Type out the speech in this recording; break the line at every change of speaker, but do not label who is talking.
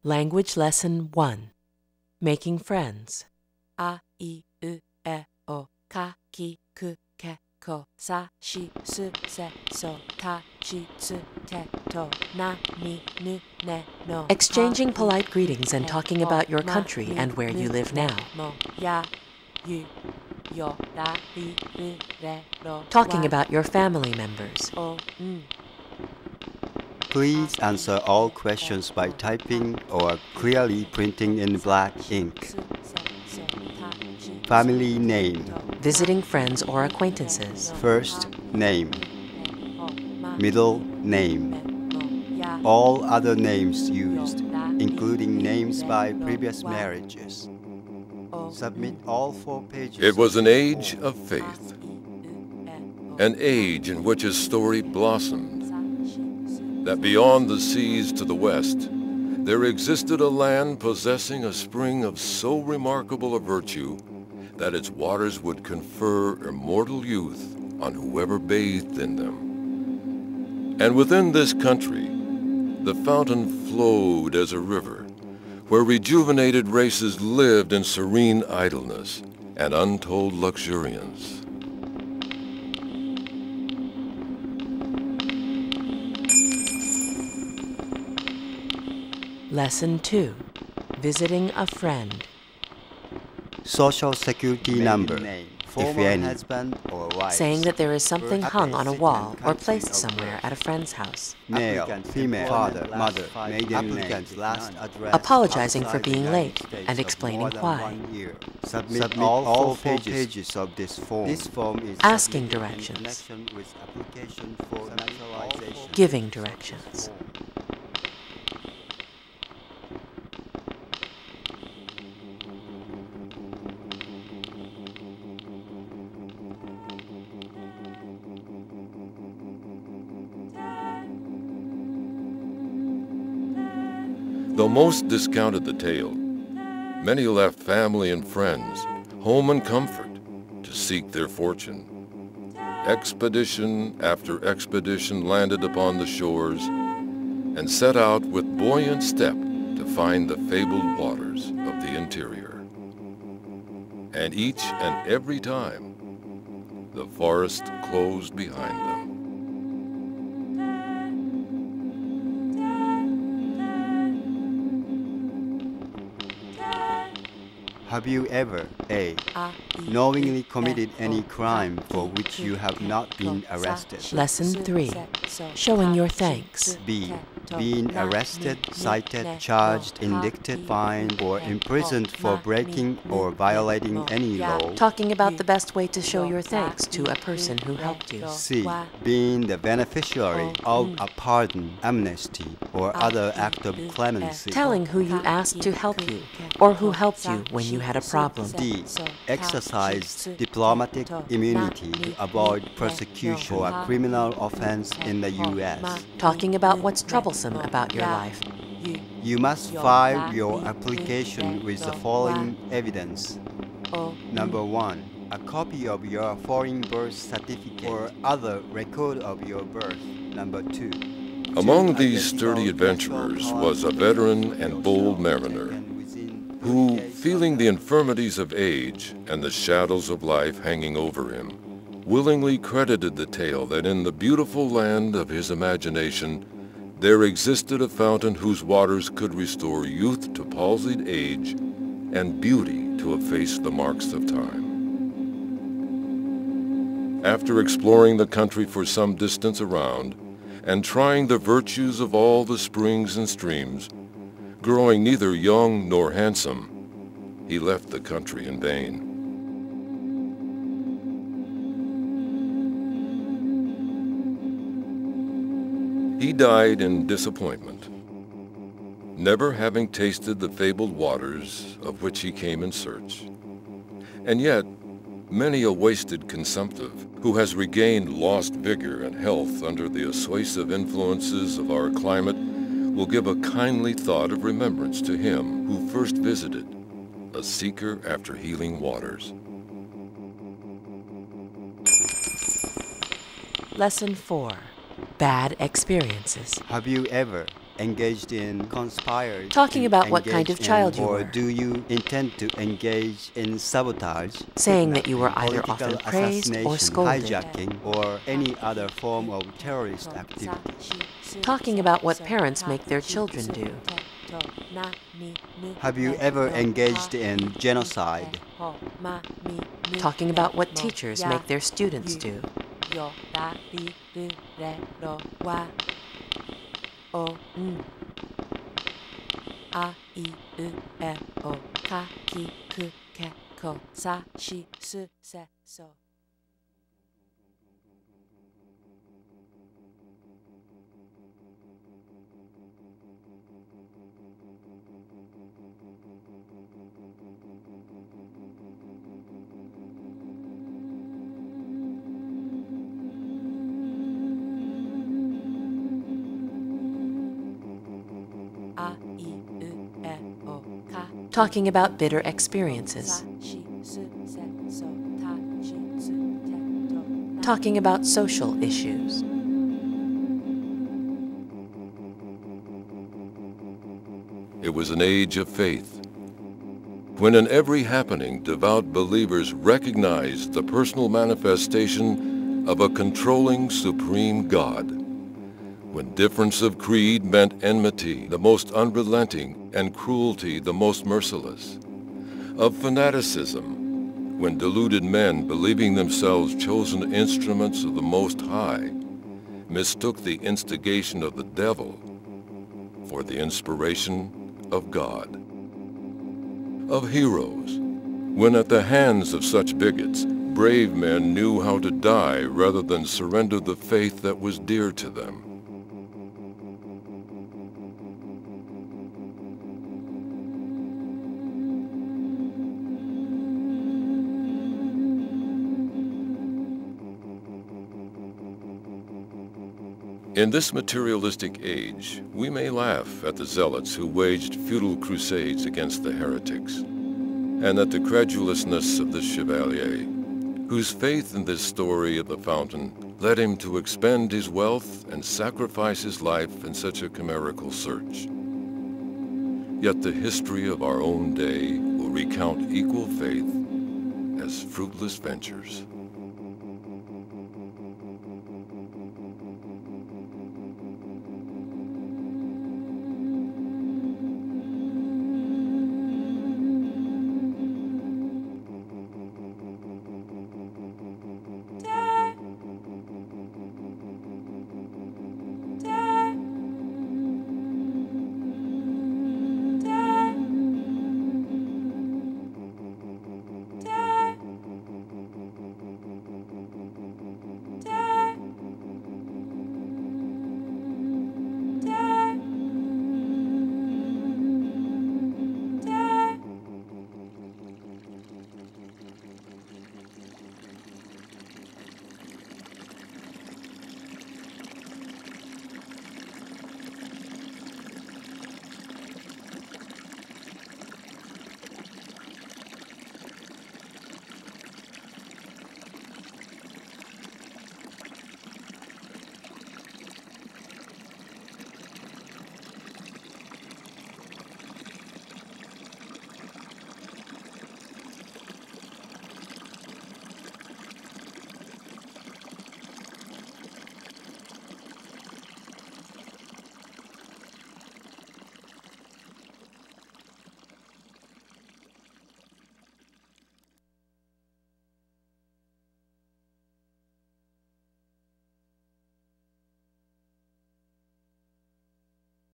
Language Lesson 1. Making Friends. A, I, U, E, O, Ka, Ki, Ku, Ke, Ko, Sa, Shi, Su, Se, So, Ta, Chi, Tsu, Te, To, Na, Ni, Nu, Ne, No. Exchanging polite greetings and talking about your country and where you live now. Talking about your family members.
Please answer all questions by typing or clearly printing in black ink. Family name.
Visiting friends or acquaintances.
First name. Middle name. All other names used, including names by previous marriages. Submit all 4 pages.
It was an age of faith, an age in which a story blossomed, that beyond the seas to the west, there existed a land possessing a spring of so remarkable a virtue that its waters would confer immortal youth on whoever bathed in them. And within this country, the fountain flowed as a river, where rejuvenated races lived in serene idleness and untold luxuriance.
Lesson 2. Visiting a friend.
Social security number, if any.
Saying that there is something hung on a wall or placed somewhere at a friend's house.
Male, female, father, mother, maiden name, last address.
Apologizing for being late and explaining why.
Submit all 4 pages of this form. This form is
Asking directions.
with application for naturalization.
Giving directions.
Though most discounted the tale, many left family and friends, home and comfort, to seek their fortune. Expedition after expedition landed upon the shores and set out with buoyant step to find the fabled waters of the interior. And each and every time, the forest closed behind them.
Have you ever, A, knowingly committed any crime for which you have not been arrested?
Lesson 3. Showing your thanks.
B, being arrested, cited, charged, indicted, fined, or imprisoned for breaking or violating any law.
Talking about the best way to show your thanks to a person who helped you.
C, being the beneficiary of a pardon, amnesty, or other act of clemency.
Telling who you asked to help you or who helped you when you had a problem.
D, exercise diplomatic immunity to avoid prosecution for a criminal offense in the U.S.
Talking about what's troublesome about your life.
You must file your application with the following evidence. Number 1, a copy of your foreign birth certificate or other record of your birth. Number 2.
Among these sturdy adventurers was a veteran and bold mariner who, feeling the infirmities of age and the shadows of life hanging over him, willingly credited the tale that in the beautiful land of his imagination there existed a fountain whose waters could restore youth to palsied age and beauty to efface the marks of time. After exploring the country for some distance around and trying the virtues of all the springs and streams, growing neither young nor handsome, he left the country in vain. He died in disappointment, never having tasted the fabled waters of which he came in search. And yet, many a wasted consumptive who has regained lost vigor and health under the assuasive influences of our climate will give a kindly thought of remembrance to him who first visited, a seeker after healing waters.
Lesson 4. Bad experiences.
Have you ever engaged in conspired
Talking
to
about what kind of
engage
child
in,
you
or
were.
do you intend to engage in sabotage,
Saying that you were
kidnapping,
either
political
often praised or
assassination,
scolded.
hijacking, or any other form of terrorist activity?
Talking about what parents make their children do.
Have you ever engaged in genocide?
Talking about what teachers make their students do. A, I, U, E, O, Ka, Ki, Ku, Ke, Ko, Sa, Shi, Su, Se, So. Talking about bitter experiences. Talking about social issues.
It was an age of faith, when in every happening devout believers recognized the personal manifestation of a controlling supreme God. When difference of creed meant enmity, the most unrelenting, and cruelty, the most merciless. Of fanaticism, when deluded men, believing themselves chosen instruments of the Most High, mistook the instigation of the devil for the inspiration of God. Of heroes, when at the hands of such bigots, brave men knew how to die rather than surrender the faith that was dear to them. In this materialistic age, we may laugh at the zealots who waged futile crusades against the heretics, and at the credulousness of the chevalier, whose faith in this story of the fountain led him to expend his wealth and sacrifice his life in such a chimerical search. Yet the history of our own day will recount equal faith as fruitless ventures.